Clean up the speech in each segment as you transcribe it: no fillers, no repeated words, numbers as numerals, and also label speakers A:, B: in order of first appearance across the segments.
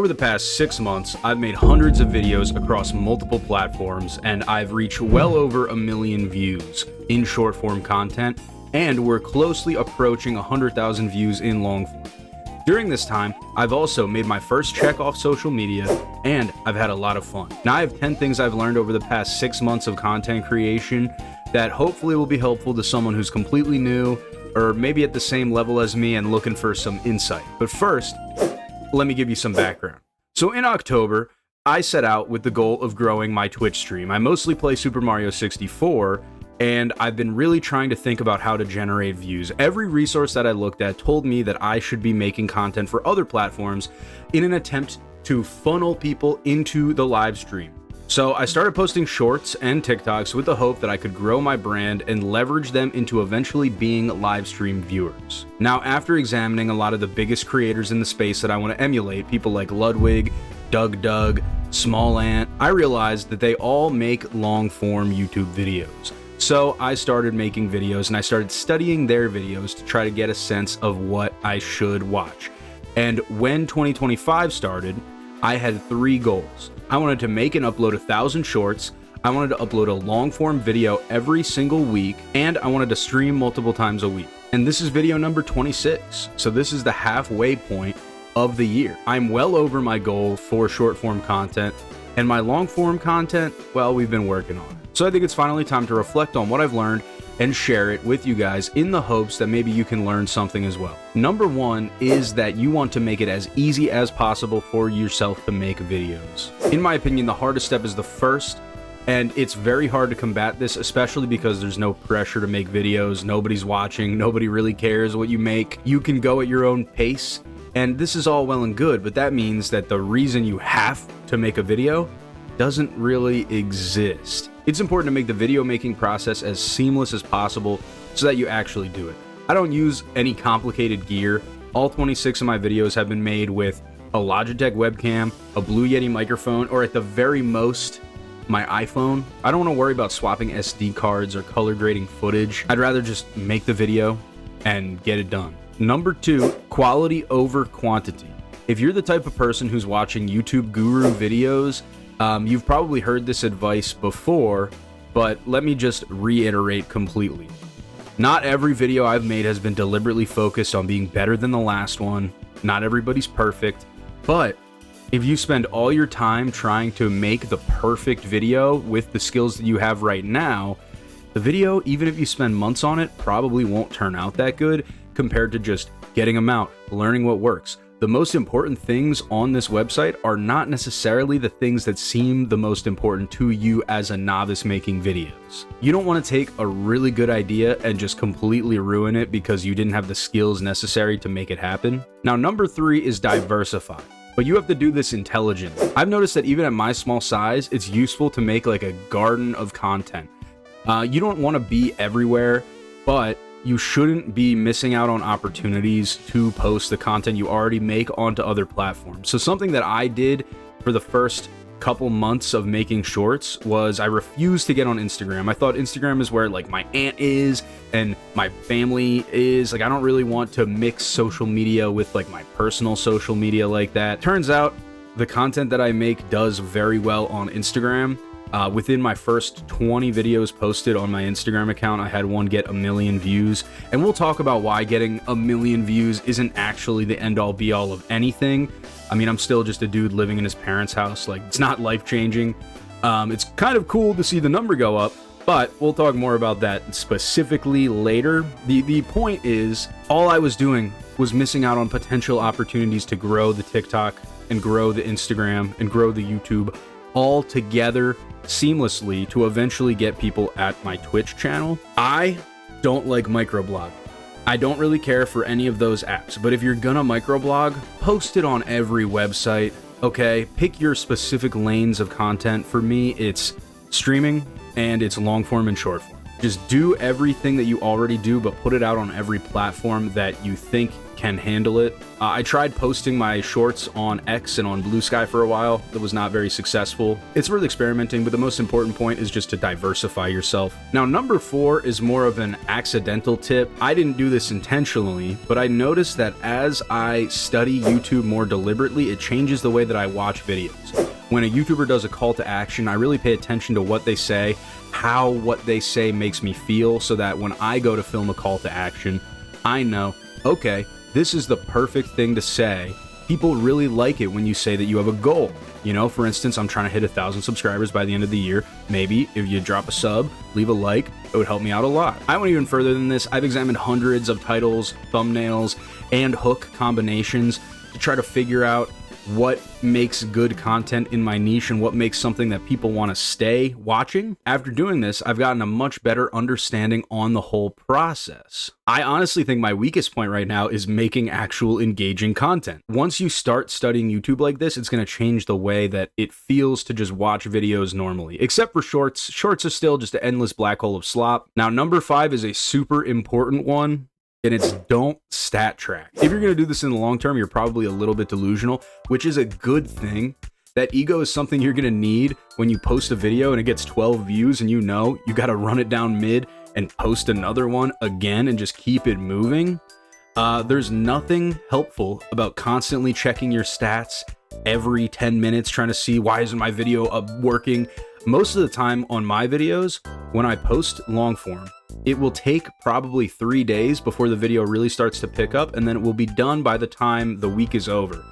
A: Over the past 6 months, I've made hundreds of videos across multiple platforms, and I've reached well over 1 million views in short form content, and we're closely approaching 100,000 views in long form. During this time, I've also made my first check off social media, and I've had a lot of fun. Now I have 10 things I've learned over the past 6 months of content creation that hopefully will be helpful to someone who's completely new, or maybe at the same level as me and looking for some insight. But first, let me give you some background. So in October, I set out with the goal of growing my Twitch stream. I mostly play Super Mario 64, and I've been really trying to think about how to generate views. Every resource that I looked at told me that I should be making content for other platforms in an attempt to funnel people into the live stream. So I started posting shorts and TikToks with the hope that I could grow my brand and leverage them into eventually being live stream viewers. Now, after examining a lot of the biggest creators in the space that I want to emulate, people like Ludwig, Doug, Small Ant, I realized that they all make long form YouTube videos. So I started making videos and I started studying their videos to try to get a sense of what I should watch. And when 2025 started, I had 3 goals. I wanted to make and upload 1,000 shorts, I wanted to upload a long form video every single week, and I wanted to stream multiple times a week. And this is video number 26, so this is the halfway point of the year. I'm well over my goal for short form content, and my long form content, well, we've been working on it. So I think it's finally time to reflect on what I've learned and share it with you guys in the hopes that maybe you can learn something as well. Number 1 is that you want to make it as easy as possible for yourself to make videos. In my opinion, the hardest step is the first, and it's very hard to combat this, especially because there's no pressure to make videos, nobody's watching, nobody really cares what you make. You can go at your own pace, and this is all well and good, but that means that the reason you have to make a video doesn't really exist. It's important to make the video making process as seamless as possible so that you actually do it. I don't use any complicated gear. All 26 of my videos have been made with a Logitech webcam, a Blue Yeti microphone, or at the very most, my iPhone. I don't want to worry about swapping SD cards or color grading footage. I'd rather just make the video and get it done. Number 2, quality over quantity. If you're the type of person who's watching YouTube guru videos, you've probably heard this advice before, but let me just reiterate completely. Not every video I've made has been deliberately focused on being better than the last one. Not everybody's perfect, but if you spend all your time trying to make the perfect video with the skills that you have right now, the video, even if you spend months on it, probably won't turn out that good compared to just getting them out, learning what works. The most important things on this website are not necessarily the things that seem the most important to you as a novice making videos. You don't want to take a really good idea and just completely ruin it because you didn't have the skills necessary to make it happen. Now, number 3 is diversify, but you have to do this intelligently. I've noticed that even at my small size, it's useful to make like a garden of content. You don't want to be everywhere, but you shouldn't be missing out on opportunities to post the content you already make onto other platforms. So something that I did for the first couple months of making shorts was I refused to get on Instagram. I thought Instagram is where like my aunt is and my family is. Like I don't really want to mix social media with like my personal social media like that. Turns out the content that I make does very well on Instagram. Within my first 20 videos posted on my Instagram account, I had one get 1 million views. And we'll talk about why getting 1 million views isn't actually the end all be all of anything. I mean, I'm still just a dude living in his parents' house. Like, it's not life changing. It's kind of cool to see the number go up, but we'll talk more about that specifically later. The point is, all I was doing was missing out on potential opportunities to grow the TikTok and grow the Instagram and grow the YouTube all together seamlessly to eventually get people at my Twitch channel. I don't like microblogging. I don't really care for any of those apps, but if you're gonna microblog, post it on every website, okay? Pick your specific lanes of content. For me, it's streaming and it's long form and short form. Just do everything that you already do, but put it out on every platform that you think can handle it. I tried posting my shorts on X and on Blue Sky for a while. That was not very successful. It's worth experimenting, but the most important point is just to diversify yourself. Now, number 4 is more of an accidental tip. I didn't do this intentionally, but I noticed that as I study YouTube more deliberately, it changes the way that I watch videos. When a YouTuber does a call to action, I really pay attention to what they say, how what they say makes me feel, so that when I go to film a call to action, I know, okay, this is the perfect thing to say. People really like it when you say that you have a goal. You know, for instance, I'm trying to hit 1,000 subscribers by the end of the year. Maybe if you drop a sub, leave a like, it would help me out a lot. I went even further than this. I've examined hundreds of titles, thumbnails, and hook combinations to try to figure out what makes good content in my niche and what makes something that people want to stay watching. After doing this, I've gotten a much better understanding on the whole process. I honestly think my weakest point right now is making actual engaging content. Once you start studying YouTube like this, it's going to change the way that it feels to just watch videos normally. Except for shorts. Shorts are still just an endless black hole of slop. Now, number 5 is a super important one, and it's don't stat track. If you're gonna do this in the long term, you're probably a little bit delusional, which is a good thing. That ego is something you're gonna need when you post a video and it gets 12 views and you know you gotta run it down mid and post another one again and just keep it moving. There's nothing helpful about constantly checking your stats every 10 minutes, trying to see why isn't my video working. Most of the time on my videos, when I post long form, it will take probably 3 days before the video really starts to pick up, and then it will be done by the time the week is over.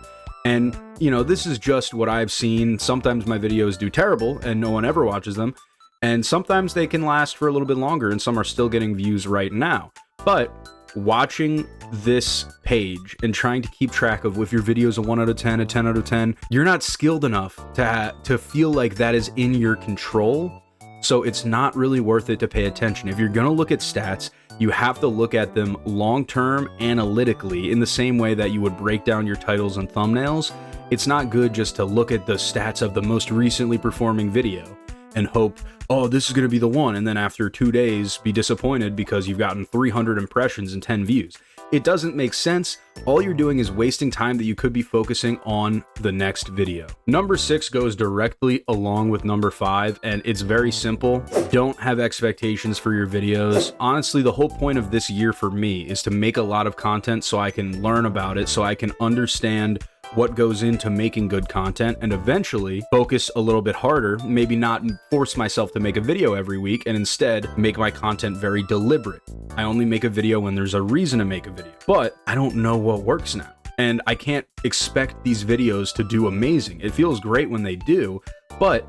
A: And, you know, this is just what I've seen. Sometimes my videos do terrible and no one ever watches them, and sometimes they can last for a little bit longer, and some are still getting views right now. But watching this page and trying to keep track of if your video is a 1 out of 10, a 10 out of 10, you're not skilled enough to feel like that is in your control. So it's not really worth it to pay attention. If you're going to look at stats, you have to look at them long-term analytically in the same way that you would break down your titles and thumbnails. It's not good just to look at the stats of the most recently performing video and hope, oh, this is going to be the one, and then after 2 days be disappointed because you've gotten 300 impressions and 10 views. It doesn't make sense. All you're doing is wasting time that you could be focusing on the next video. Number 6 goes directly along with number 5, and it's very simple. Don't have expectations for your videos. Honestly, the whole point of this year for me is to make a lot of content so I can learn about it, so I can understand what goes into making good content, and eventually focus a little bit harder, maybe not force myself to make a video every week, and instead make my content very deliberate. I only make a video when there's a reason to make a video, but I don't know what works now, and I can't expect these videos to do amazing. It feels great when they do, but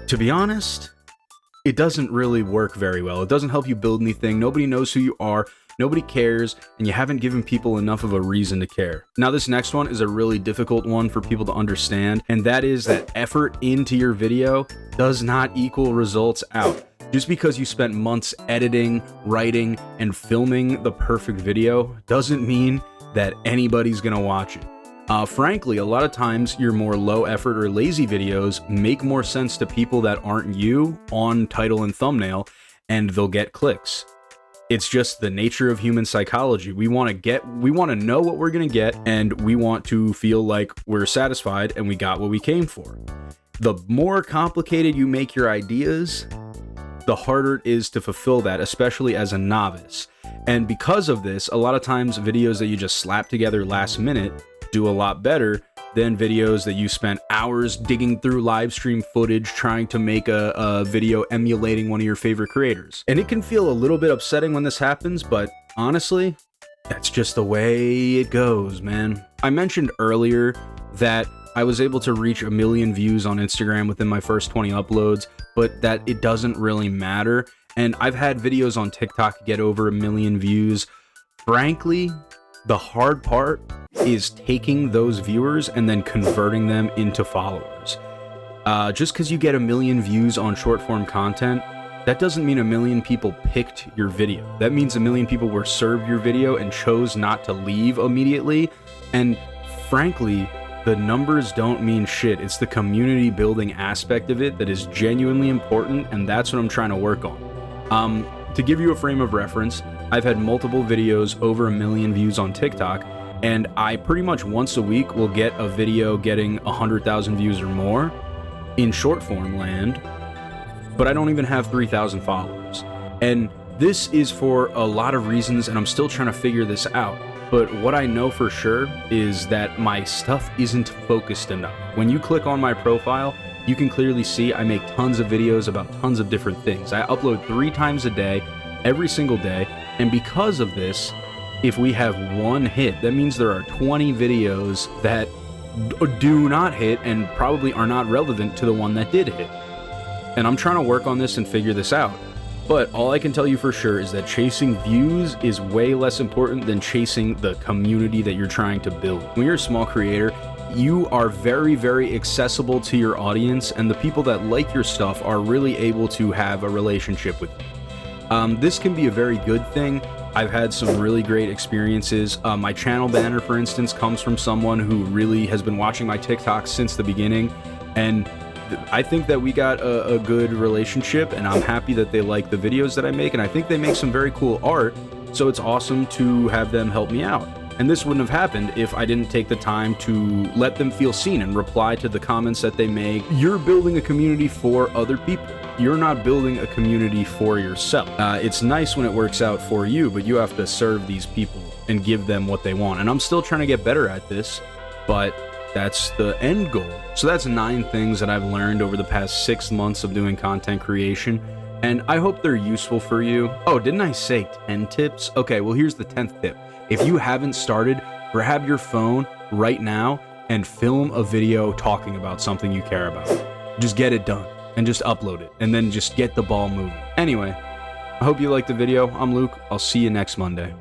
A: to be honest, it doesn't really work very well. It doesn't help you build anything. Nobody knows who you are. Nobody cares, and you haven't given people enough of a reason to care. Now, this next one is a really difficult one for people to understand, and that is that effort into your video does not equal results out. Just because you spent months editing, writing, and filming the perfect video doesn't mean that anybody's gonna watch it. Frankly, a lot of times your more low effort or lazy videos make more sense to people that aren't you on title and thumbnail, and they'll get clicks. It's just the nature of human psychology. We want to know what we're going to get, and we want to feel like we're satisfied and we got what we came for. The more complicated you make your ideas, the harder it is to fulfill that, especially as a novice. And because of this, a lot of times videos that you just slap together last minute do a lot better than videos that you spent hours digging through live stream footage trying to make a video emulating one of your favorite creators. And it can feel a little bit upsetting when this happens, but honestly, that's just the way it goes, man. I mentioned earlier that I was able to reach 1 million views on Instagram within my first 20 uploads, but that it doesn't really matter. And I've had videos on TikTok get over 1 million views. Frankly, the hard part is taking those viewers and then converting them into followers. Just because you get 1 million views on short form content, that doesn't mean 1 million people picked your video. That means 1 million people were served your video and chose not to leave immediately. And frankly, the numbers don't mean shit. It's the community building aspect of it that is genuinely important, and that's what I'm trying to work on. To give you a frame of reference, I've had multiple videos over 1 million views on TikTok, and I pretty much once a week will get a video getting 100,000 views or more in short form land, but I don't even have 3,000 followers. And this is for a lot of reasons, and I'm still trying to figure this out. But what I know for sure is that my stuff isn't focused enough. When you click on my profile, you can clearly see I make tons of videos about tons of different things. I upload 3 times a day, every single day, and because of this, if we have one hit, that means there are 20 videos that do not hit and probably are not relevant to the one that did hit. And I'm trying to work on this and figure this out. But all I can tell you for sure is that chasing views is way less important than chasing the community that you're trying to build. When you're a small creator, you are very, very accessible to your audience, and the people that like your stuff are really able to have a relationship with you. This can be a very good thing. I've had some really great experiences. My channel banner, for instance, comes from someone who really has been watching my TikToks since the beginning, and I think that we got a good relationship, and I'm happy that they like the videos that I make, and I think they make some very cool art, so it's awesome to have them help me out. And this wouldn't have happened if I didn't take the time to let them feel seen and reply to the comments that they make. You're building a community for other people. You're not building a community for yourself. It's nice when it works out for you, but you have to serve these people and give them what they want. And I'm still trying to get better at this, but that's the end goal. So that's 9 things that I've learned over the past 6 months of doing content creation, and I hope they're useful for you. Oh, didn't I say 10 tips? Okay, well, here's the 10th tip. If you haven't started, grab your phone right now and film a video talking about something you care about. Just get it done and just upload it, and then just get the ball moving. Anyway, I hope you liked the video. I'm Luke. I'll see you next Monday.